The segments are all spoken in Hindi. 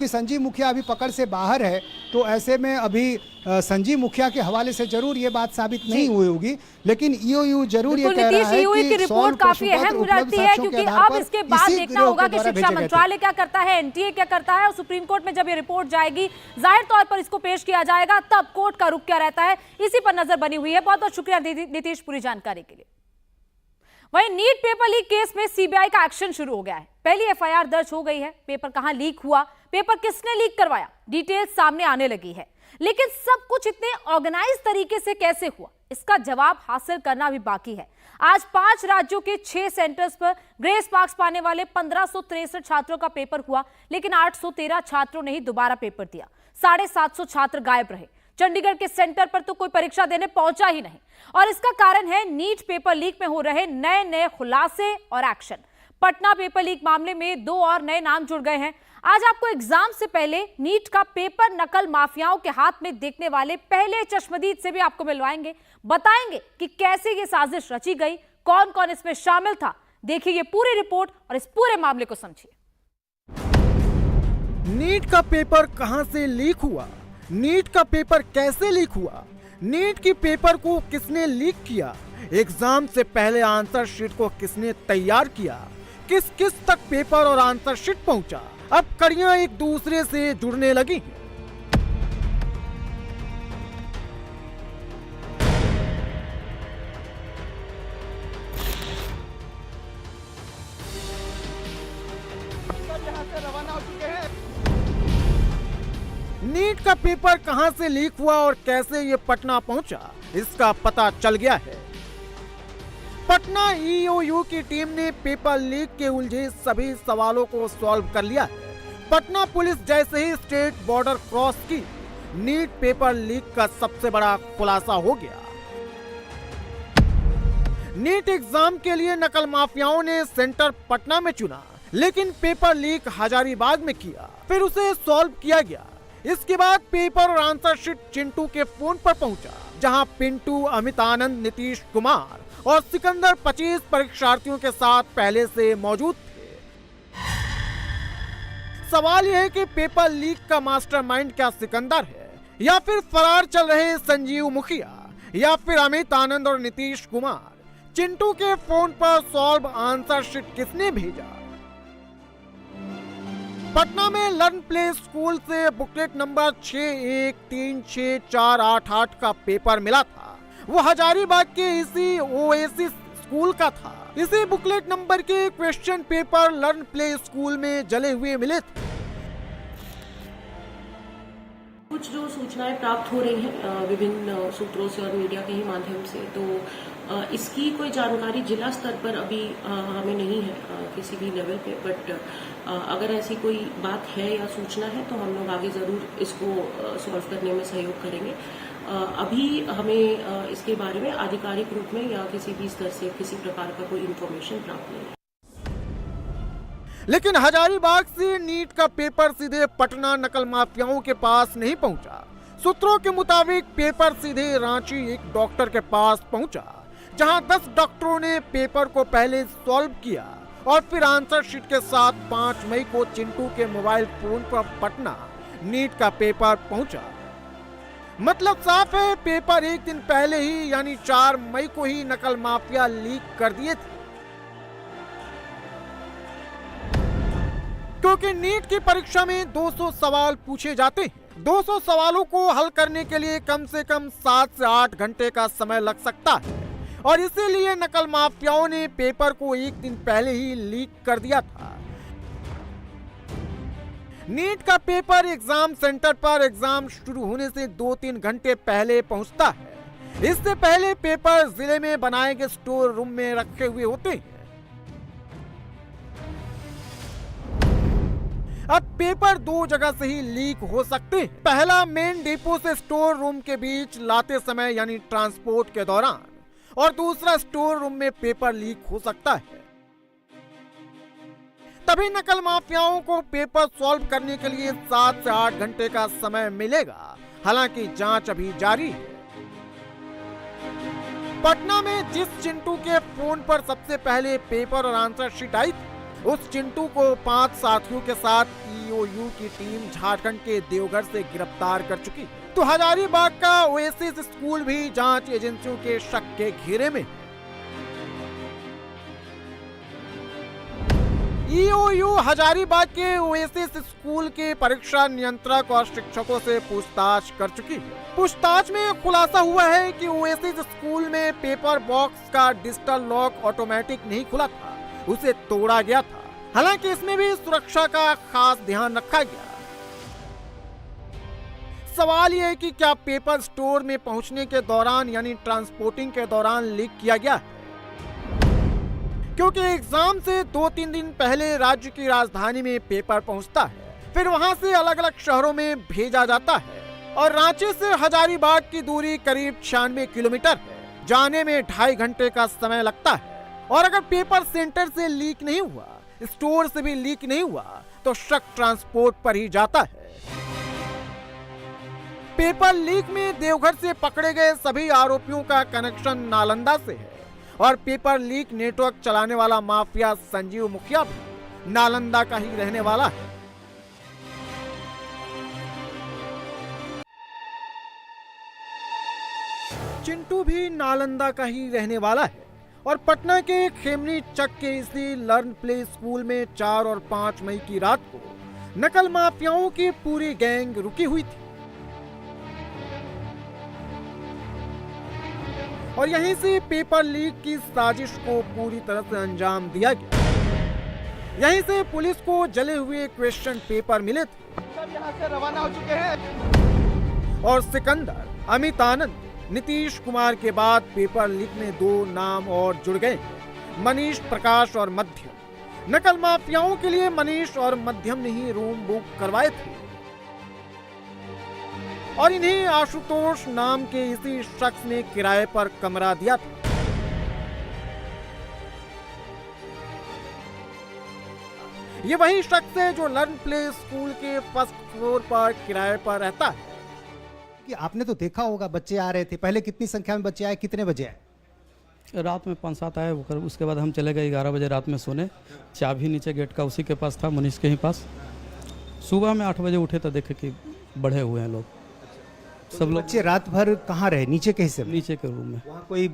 कि संजीव मुखिया अभी पकड़ से बाहर है, तो ऐसे में अभी संजीव मुखिया के हवाले से जरूर ये बात साबित नहीं हुई होगी, लेकिन ईओयू जरूर ये कह रहा है कि रिपोर्ट काफी अहम रहती है, क्योंकि अब इसके बाद देखना होगा कि शिक्षा मंत्रालय क्या करता है, एनटीए क्या करता है, और सुप्रीम कोर्ट में जब ये रिपोर्ट जाएगी जाहिर तौर पर इसको पेश किया जाएगा, तब कोर्ट का रुख क्या रहता है, इसी पर नजर बनी हुई है। बहुत बहुत शुक्रिया नीतीश पूरी जानकारी के लिए। वहीं नीट पेपर लीक केस में सीबीआई का एक्शन शुरू हो गया है। पहली एफआईआर दर्ज हो गई है। पेपर कहां लीक हुआ, पेपर किसने लीक करवाया, डिटेल्स सामने आने लगी है। लेकिन सब कुछ इतने ऑर्गेनाइज तरीके से कैसे हुआ, इसका जवाब हासिल करना भी बाकी है। आज 5 राज्यों के 6 सेंटर्स पर ग्रेस मार्क्स पाने वाले 1563 छात्रों का पेपर हुआ, लेकिन 813 छात्रों ने ही दोबारा पेपर दिया। 750 छात्र गायब रहे। चंडीगढ़ के सेंटर पर तो कोई परीक्षा देने पहुंचा ही नहीं, और इसका कारण है नीट पेपर लीक में हो रहे नए नए खुलासे और एक्शन। पटना पेपर लीक मामले में 2 और नए नाम जुड़ गए हैं। आज आपको एग्जाम से पहले नीट का पेपर नकल माफियाओं के हाथ में देखने वाले पहले चश्मदीद से भी आपको मिलवाएंगे, बताएंगे कि कैसे ये साजिश रची गई, कौन कौन इसमें शामिल था। देखिए ये पूरी रिपोर्ट और इस पूरे मामले को समझिए। नीट का पेपर कहां से लीक हुआ, नीट का पेपर कैसे लीक हुआ, नीट की पेपर को किसने लीक किया, एग्जाम से पहले आंसर शीट को किसने तैयार किया, किस किस तक पेपर और आंसर शीट पहुंचा। अब कड़ियां एक दूसरे से जुड़ने लगी हैं। नीट का पेपर कहां से लीक हुआ और कैसे ये पटना पहुंचा, इसका पता चल गया है। पटना ईओयू की टीम ने पेपर लीक के उलझे सभी सवालों को सॉल्व कर लिया है। पटना पुलिस जैसे ही स्टेट बॉर्डर क्रॉस की, नीट पेपर लीक का सबसे बड़ा खुलासा हो गया। नीट एग्जाम के लिए नकल माफियाओं ने सेंटर पटना में चुना, लेकिन पेपर लीक हजारीबाग में किया, फिर उसे सॉल्व किया गया। इसके बाद पेपर और आंसर शीट चिंटू के फोन पर पहुंचा, जहां पिंटू, अमित आनंद, नीतीश कुमार और सिकंदर 25 परीक्षार्थियों के साथ पहले से मौजूद थे। सवाल यह है कि पेपर लीक का मास्टरमाइंड क्या सिकंदर है, या फिर फरार चल रहे संजीव मुखिया, या फिर अमित आनंद और नीतीश कुमार। चिंटू के फोन पर सॉल्व आंसर शीट किसने भेजा। पटना में लर्न प्ले स्कूल से बुकलेट नंबर 61364888 का पेपर मिला था। वो हजारीबाग के इसी ओएसिस स्कूल का था। इसी बुकलेट नंबर के question paper learn play school में जले हुए मिले थे। कुछ जो सूचनाएं प्राप्त हो रही हैं विभिन्न सूत्रों से और मीडिया के ही माध्यम से, तो इसकी कोई जानकारी जिला स्तर पर अभी हमें नहीं है किसी भी लेवल पे, बट अगर ऐसी कोई बात है या सूचना है तो हम लोग आगे जरूर इसको सॉल्व करने में सहयोग करेंगे। अभी हमें इसके बारे में आधिकारिक रूप में या किसी भी स्तर से किसी प्रकार का कोई इंफॉर्मेशन प्राप्त नहीं है। लेकिन हजारीबाग से नीट का पेपर सीधे पटना नकल माफियाओं के पास नहीं पहुंचा। सूत्रों के मुताबिक पेपर सीधे रांची एक डॉक्टर के पास पहुंचा, जहां 10 डॉक्टरों ने पेपर को पहले सॉल्व किया और फिर आंसर शीट के साथ 5 मई को चिंटू के मोबाइल फोन पर पटना नीट का पेपर पहुंचा। मतलब साफ है, पेपर एक दिन पहले ही यानी 4 मई को ही नकल माफिया लीक कर दिए थे। क्योंकि नीट की परीक्षा में 200 सवाल पूछे जाते हैं। 200 सवालों को हल करने के लिए कम से कम 7 से 8 घंटे का समय लग सकता है, और इसीलिए नकल माफियाओं ने पेपर को एक दिन पहले ही लीक कर दिया था। नीट का पेपर एग्जाम सेंटर पर एग्जाम शुरू होने से 2-3 घंटे पहले पहुंचता है। इससे पहले पेपर जिले में बनाए गए स्टोर रूम में रखे हुए होते हैं। अब पेपर 2 जगह से ही लीक हो सकते हैं। पहला, मेन डिपो से स्टोर रूम के बीच लाते समय यानी ट्रांसपोर्ट के दौरान, और दूसरा स्टोर रूम में पेपर लीक हो सकता है। तभी नकल माफियाओं को पेपर सॉल्व करने के लिए 7 से 8 घंटे का समय मिलेगा। हालांकि जांच अभी जारी है। पटना में जिस चिंटू के फोन पर सबसे पहले पेपर और आंसर शीट आई, उस चिंटू को 5 साथियों के साथ ईओयू की टीम झारखंड के देवघर से गिरफ्तार कर चुकी। तो हजारीबाग का ओएसिस स्कूल भी जांच एजेंसियों के शक के घेरे में। ईओयू हजारीबाग के ओएसिस स्कूल के परीक्षा नियंत्रक और शिक्षकों से पूछताछ कर चुकी है। पूछताछ में खुलासा हुआ है कि ओएसिस स्कूल में पेपर बॉक्स का डिजिटल लॉक ऑटोमेटिक नहीं खुला था, उसे तोड़ा गया था। हालांकि इसमें भी सुरक्षा का खास ध्यान रखा गया। सवाल यह है कि क्या पेपर स्टोर में पहुंचने के दौरान यानी ट्रांसपोर्टिंग के दौरान लीक किया गया है? क्योंकि एग्जाम से 2-3 दिन पहले राज्य की राजधानी में पेपर पहुंचता है, फिर वहां से अलग अलग शहरों में भेजा जाता है और रांची से हजारीबाग की दूरी करीब 96 किलोमीटर है। जाने में 2.5 घंटे का समय लगता है और अगर पेपर सेंटर से लीक नहीं हुआ, स्टोर से भी लीक नहीं हुआ, तो शक ट्रांसपोर्ट पर ही जाता है। पेपर लीक में देवघर से पकड़े गए सभी आरोपियों का कनेक्शन नालंदा से है और पेपर लीक नेटवर्क चलाने वाला माफिया संजीव मुखिया भी नालंदा का ही रहने वाला है। चिंटू भी नालंदा का ही रहने वाला है और पटना के खेमनी चक के इसी लर्न प्ले स्कूल में 4 और 5 मई की रात को नकल माफियाओं की पूरी गैंग रुकी हुई थी और यहीं से पेपर लीक की साजिश को पूरी तरह से अंजाम दिया गया। यहीं से पुलिस को जले हुए क्वेश्चन पेपर मिले थे। सब यहां से रवाना हो चुके हैं और सिकंदर, अमित आनंद, नीतीश कुमार के बाद पेपर लीक में 2 नाम और जुड़ गए, मनीष प्रकाश और मध्यम। नकल माफियाओं के लिए मनीष और मध्यम ने ही रूम बुक करवाए थे और इन्हें आशुतोष नाम के इसी शख्स ने किराए पर कमरा दिया था। ये वही शख्स है जो लर्न प्ले स्कूल के फर्स्ट फ्लोर पर किराए पर रहता है। कि आपने तो देखा होगा बच्चे आ रहे थे, पहले कितनी संख्या में बच्चे आए, कितने बजे आए? रात में 5-7 आए, उसके बाद हम चले गए 11 बजे रात में सोने। चाबी नीचे गेट का उसी के पास था, मनीष के ही पास। सुबह में 8 बजे उठे तो देखे कि बढ़े हुए हैं लोग, सब लोग। बच्चे रात भर कहाँ रहे? नीचे के हिस्से में? नीचे के रूम में। वहाँ कोई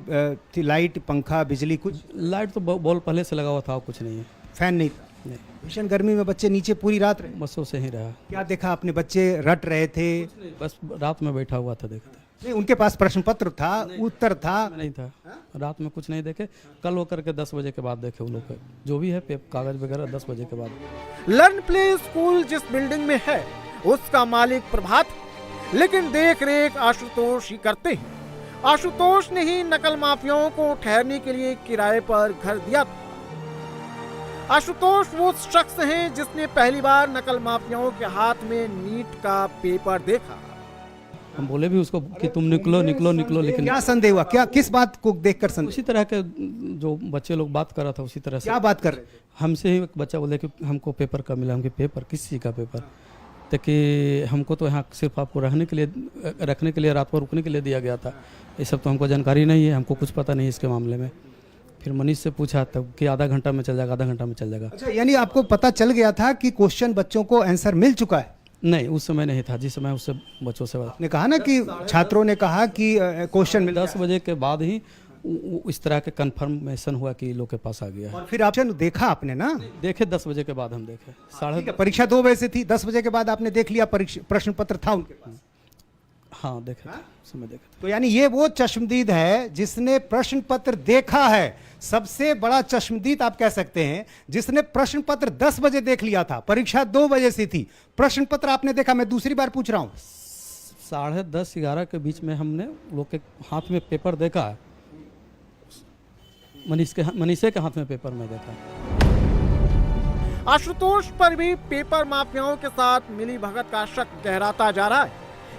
लाइट, पंखा, बिजली कुछ? लाइट तो बॉल पहले से लगा हुआ था, कुछ नहीं है। फैन नहीं था? नहीं। भीषण गर्मी में बच्चे नीचे पूरी रात रहे? बसों से ही रहा। क्या देखा आपने? बच्चे रट रहे थे? बस रात में बैठा हुआ था, देखते। नहीं, उनके पास प्रश्न पत्र था, उत्तर था? नहीं था। रात में कुछ नहीं देखे। कल होकर के 10 बजे के बाद देखे वो लोग, जो भी है कागज वगैरह 10 बजे के बाद। लर्न प्ले स्कूल जिस बिल्डिंग में है उसका मालिक प्रभात, लेकिन देख रेख आशुतोष ही करते हैं। आशुतोष ने ही नकल माफियाओं को ठहरने के लिए किराए पर घर दिया था। आशुतोष वो शख्स हैं जिसने पहली बार नकल माफियाओं के हाथ में नीट का पेपर देखा। हम बोले भी उसको कि तुम निकलो निकलो निकलो, लेकिन क्या संदेह हुआ? क्या, किस बात को देखकर संदेह? उसी तरह के जो बच्चे लोग बात कर रहा था उसी तरह से। क्या बात कर रहे थे? हमसे ही एक बच्चा बोले कि हमको पेपर कब मिला। हमके पेपर किस चीज़ का पेपर? तो कि हमको तो यहाँ सिर्फ आपको रखने के लिए रात को रुकने के लिए दिया गया था। ये सब तो हमको जानकारी नहीं है, हमको कुछ पता नहीं इसके मामले में। फिर मनीष से पूछा तब कि आधा घंटा में चल जाएगा, आधा घंटा में चल जाएगा। अच्छा, यानी आपको पता चल गया था कि क्वेश्चन बच्चों को आंसर मिल चुका है? नहीं, उस समय नहीं था। जिस समय उससे बच्चों से ने कहा ना कि छात्रों ने कहा कि क्वेश्चन मिल 10 बजे के बाद ही इस तरह के कंफर्मेशन हुआ कि लोग के पास आ गया है। और फिर ऑप्शन देखा आपने ना? देखे 10 बजे के बाद हम देखे। परीक्षा 2 बजे से थी, 10 बजे के बाद आपने देख लिया प्रश्न पत्र था उनके पास? हाँ, देखे समय देखे। तो यानी ये वो चश्मदीद है जिसने प्रश्न पत्र देखा है। सबसे बड़ा चश्मदीद आप कह सकते हैं जिसने प्रश्न पत्र 10 बजे देख लिया था। परीक्षा 2 बजे से थी, प्रश्न पत्र आपने देखा। मैं दूसरी बार पूछ रहा हूं। 10:30-11 के बीच में हमने लोग के हाथ में पेपर देखा है। मनीषे के हाथ में पेपर में देखा। आशुतोष पर भी पेपर माफियाओं के साथ मिली भगत का शक गहराता जा रहा है,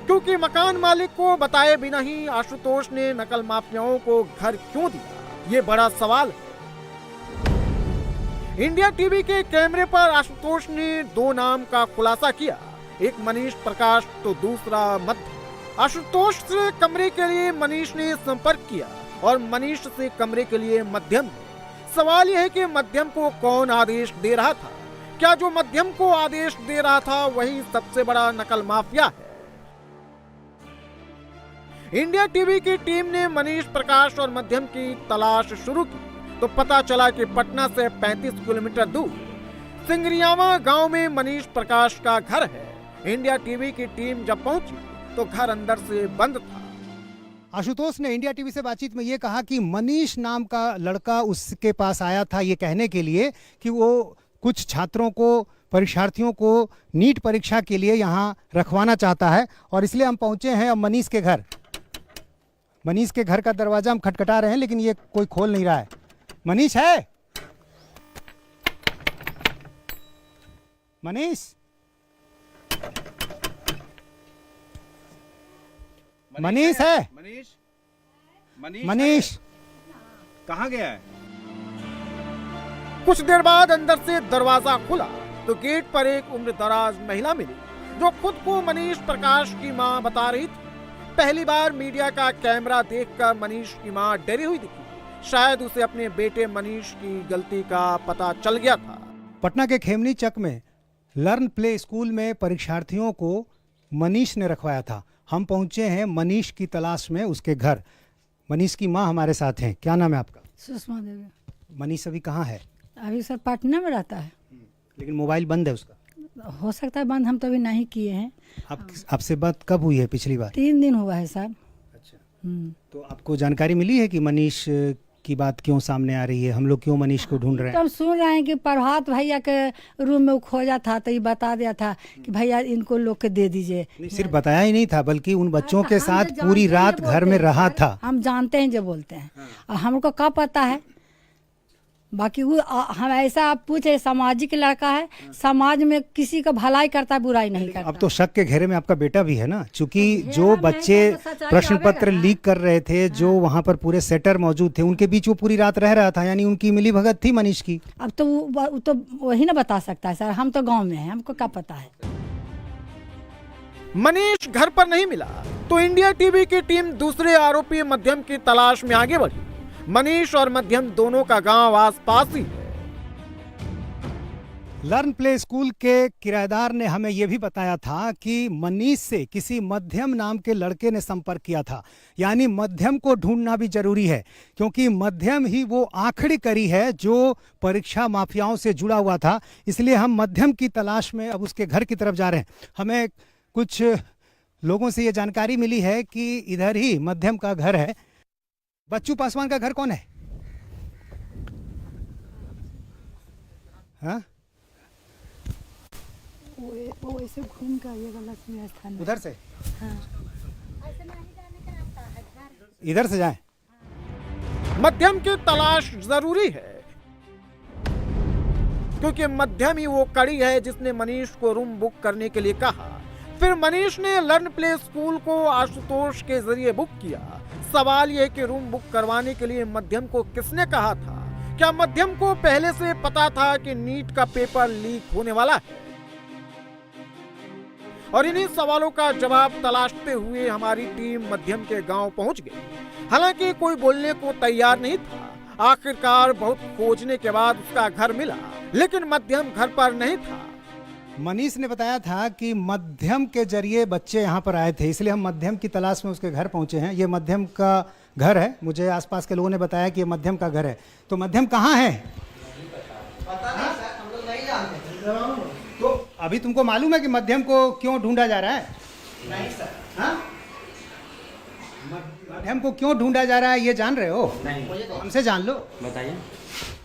क्योंकि मकान मालिक को बताए बिना ही आशुतोष ने नकल माफियाओं को घर क्यों दिया, ये बड़ा सवाल है। इंडिया टीवी के कैमरे पर आशुतोष ने 2 नाम का खुलासा किया, एक मनीष प्रकाश तो दूसरा मध्य। आशुतोष से कमरे के लिए मनीष ने संपर्क किया और मनीष से कमरे के लिए मध्यम ने। सवाल यह है कि मध्यम को कौन आदेश दे रहा था? क्या जो मध्यम को आदेश दे रहा था वही सबसे बड़ा नकल माफिया है? इंडिया टीवी की टीम ने मनीष प्रकाश और मध्यम की तलाश शुरू की तो पता चला कि पटना से 35 किलोमीटर दूर सिंगरियावा गांव में मनीष प्रकाश का घर है। इंडिया टीवी की टीम जब पहुंची तो घर अंदर से बंद था। आशुतोष ने इंडिया टीवी से बातचीत में ये कहा कि मनीष नाम का लड़का उसके पास आया था ये कहने के लिए कि वो कुछ छात्रों को, परीक्षार्थियों को नीट परीक्षा के लिए यहाँ रखवाना चाहता है और इसलिए हम पहुंचे हैं अब मनीष के घर। मनीष के घर का दरवाजा हम खटखटा रहे हैं लेकिन ये कोई खोल नहीं रहा है। मनीष है? मनीष? मनीष है? मनीष कहाँ गया है? कुछ देर बाद अंदर से दरवाजा खुला तो गेट पर एक उम्रदराज महिला मिली जो खुद को मनीष प्रकाश की मां बता रही थी। पहली बार मीडिया का कैमरा देखकर मनीष की मां डरी हुई दिखी। शायद उसे अपने बेटे मनीष की गलती का पता चल गया था। पटना के खेमनी चक में लर्न प्ले स्कूल में परीक्षार्थियों को मनीष ने रखवाया था। हम पहुंचे हैं मनीष की तलाश में उसके घर। मनीष की मां हमारे साथ हैं। क्या नाम है आपका? सुषमा देवी। मनीष अभी कहाँ है? अभी सर पटना में रहता है। लेकिन मोबाइल बंद है उसका। हो सकता है बंद, हम तो अभी नहीं किए हैं। आपसे बात कब हुई है पिछली बार? 3 दिन हुआ है सर। अच्छा। तो आपको जानकारी मिली है कि मनीष की बात क्यों सामने आ रही है? हम लोग क्यों मनीष को ढूंढ रहे हैं? तो हम सुन रहे हैं कि प्रभात भैया के रूम में वो खोजा था तो ये बता दिया था कि भैया इनको लोग के दे दीजिए। नहीं, सिर्फ बताया ही नहीं था बल्कि उन बच्चों के साथ पूरी रात घर में रहा था। हम जानते हैं जो बोलते हैं और हमको क्या पता है। बाकी वो हम ऐसा आप पूछे, सामाजिक लड़का है, समाज में किसी का भलाई करता है, बुराई नहीं करता। अब तो शक के घेरे में आपका बेटा भी है ना, क्योंकि जो बच्चे प्रश्न पत्र लीक कर रहे थे, जो वहाँ पर पूरे सेटर मौजूद थे, उनके बीच वो पूरी रात रह रहा था, यानी उनकी मिली भगत थी मनीष की। अब तो वो तो वही ना बता सकता है सर, हम तो गाँव में है, हमको क्या पता है। मनीष घर पर नहीं मिला तो इंडिया टीवी की टीम दूसरे आरोपी मध्यम की तलाश में आगे बढ़ी। मनीष और मध्यम दोनों का गांव आसपास ही है। लर्न प्ले स्कूल के किराएदार ने हमें यह भी बताया था कि मनीष से किसी मध्यम नाम के लड़के ने संपर्क किया था। यानी मध्यम को ढूंढना भी जरूरी है, क्योंकि मध्यम ही वो आखिरी कड़ी है जो परीक्षा माफियाओं से जुड़ा हुआ था। इसलिए हम मध्यम की तलाश में अब उसके घर की तरफ जा रहे हैं। हमें कुछ लोगों से ये जानकारी मिली है कि इधर ही मध्यम का घर है। बच्चू पासवान का घर कौन है? हाँ? वो ऐसे घूम कर आइएगा लक्ष्मी स्थान में। उधर से? हाँ। इधर से जाएं। मध्यम की तलाश जरूरी है क्योंकि मध्यम ही वो कड़ी है जिसने मनीष को रूम बुक करने के लिए कहा। फिर मनीष ने लर्न प्ले स्कूल को आशुतोष के जरिए बुक किया। सवाल यह कि रूम बुक करवाने के लिए मध्यम को किसने कहा था? क्या मध्यम को पहले से पता था कि नीट का पेपर लीक होने वाला है? और इन्हीं सवालों का जवाब तलाशते हुए हमारी टीम मध्यम के गांव पहुंच गई। हालांकि कोई बोलने को तैयार नहीं था। आखिरकार बहुत खोजने के बाद उसका घर मिला, लेकिन मध्यम घर पर नहीं था। मनीष ने बताया था कि मध्यम के जरिए बच्चे यहाँ पर आए थे, इसलिए हम मध्यम की तलाश में उसके घर पहुंचे हैं। ये मध्यम का घर है। मुझे आसपास के लोगों ने बताया कि ये मध्यम का घर है। तो मध्यम कहाँ है? पता नहीं सर, हम लोग नहीं जानते। तो अभी तुमको मालूम है कि मध्यम को क्यों ढूंढा जा रहा है? नहीं सर। हाँ? मध्यम को क्यों ढूंढा जा रहा है ये जान रहे हो? नहीं। हमसे जान लो। बताइए।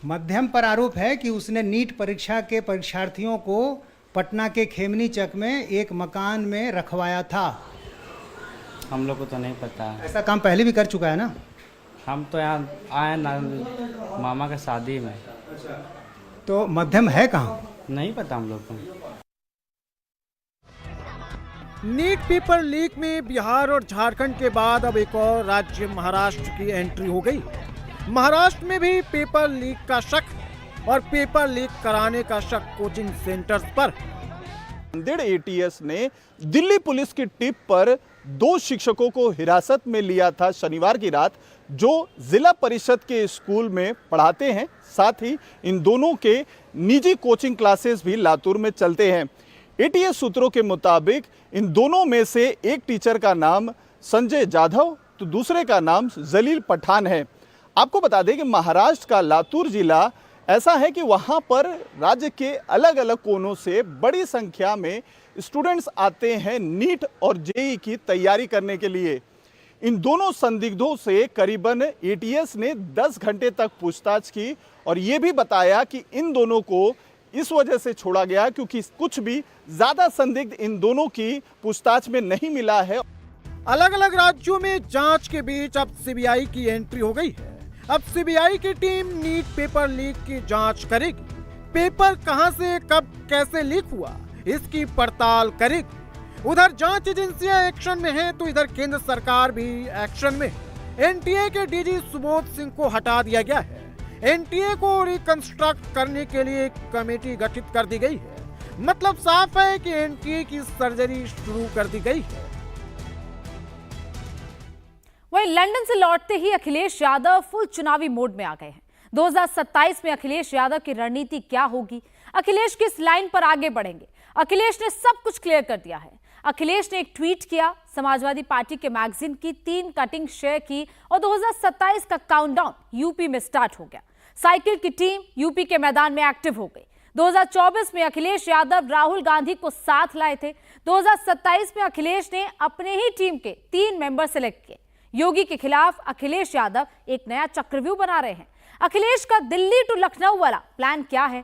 मध्यम पर आरोप है कि उसने नीट परीक्षा के परीक्षार्थियों को पटना के खेमनी चक में एक मकान में रखवाया था। हम लोग को तो नहीं पता है। ऐसा काम पहले भी कर चुका है ना? हम तो यहाँ आए ना मामा के शादी में। तो मध्यम है कहाँ? नहीं पता हम लोग को। नीट पेपर लीक में बिहार और झारखंड के बाद अब एक और राज्य महाराष्ट्र की एंट्री हो गई। महाराष्ट्र में भी पेपर लीक का शक है और पेपर लीक कराने का शक कोचिंग सेंटर्स पर है। नांदेड़ एटीएस ने दिल्ली पुलिस की टिप पर 2 शिक्षकों को हिरासत में लिया था शनिवार की रात, जो जिला परिषद के स्कूल में पढ़ाते हैं। साथ ही इन दोनों के निजी कोचिंग क्लासेस भी लातूर में चलते हैं। एटीएस सूत्रों के मुताबिक इन दोनों में से एक टीचर का नाम संजय जाधव तो दूसरे का नाम जलील पठान है। आपको बता दें कि महाराष्ट्र का लातूर जिला ऐसा है कि वहां पर राज्य के अलग अलग कोनों से बड़ी संख्या में स्टूडेंट्स आते हैं नीट और जेईई की तैयारी करने के लिए। इन दोनों संदिग्धों से करीबन एटीएस ने 10 घंटे तक पूछताछ की और ये भी बताया कि इन दोनों को इस वजह से छोड़ा गया क्योंकि कुछ भी ज्यादा संदिग्ध इन दोनों की पूछताछ में नहीं मिला है। अलग अलग राज्यों में जांच के बीच अब सीबीआई की एंट्री हो गई है। अब सीबीआई की टीम नीट पेपर लीक की जांच करेगी। पेपर कहां से कब कैसे लीक हुआ इसकी पड़ताल करेगी। उधर जांच एजेंसियां एक्शन में हैं तो इधर केंद्र सरकार भी एक्शन में है। एनटीए के डीजी सुबोध सिंह को हटा दिया गया है। एनटीए को रिकंस्ट्रक्ट करने के लिए एक कमेटी गठित कर दी गई है। मतलब साफ है कि एनटीए की सर्जरी शुरू कर दी गई है। वहीं लंदन से लौटते ही अखिलेश यादव फुल चुनावी मोड में आ गए हैं। 2027 में अखिलेश यादव की रणनीति क्या होगी, अखिलेश किस लाइन पर आगे बढ़ेंगे, अखिलेश ने सब कुछ क्लियर कर दिया है। अखिलेश ने एक ट्वीट किया, समाजवादी पार्टी के मैगजीन की 3 कटिंग शेयर की और 2027 का काउंटडाउन यूपी में स्टार्ट हो गया। साइकिल की टीम यूपी के मैदान में एक्टिव हो गई। 2024 में अखिलेश यादव राहुल गांधी को साथ लाए थे। 2027 में अखिलेश ने अपने ही टीम के 3 मेंबर सेलेक्ट किए। योगी के खिलाफ अखिलेश यादव एक नया चक्रव्यूह बना रहे हैं। अखिलेश का दिल्ली टू लखनऊ वाला प्लान क्या है,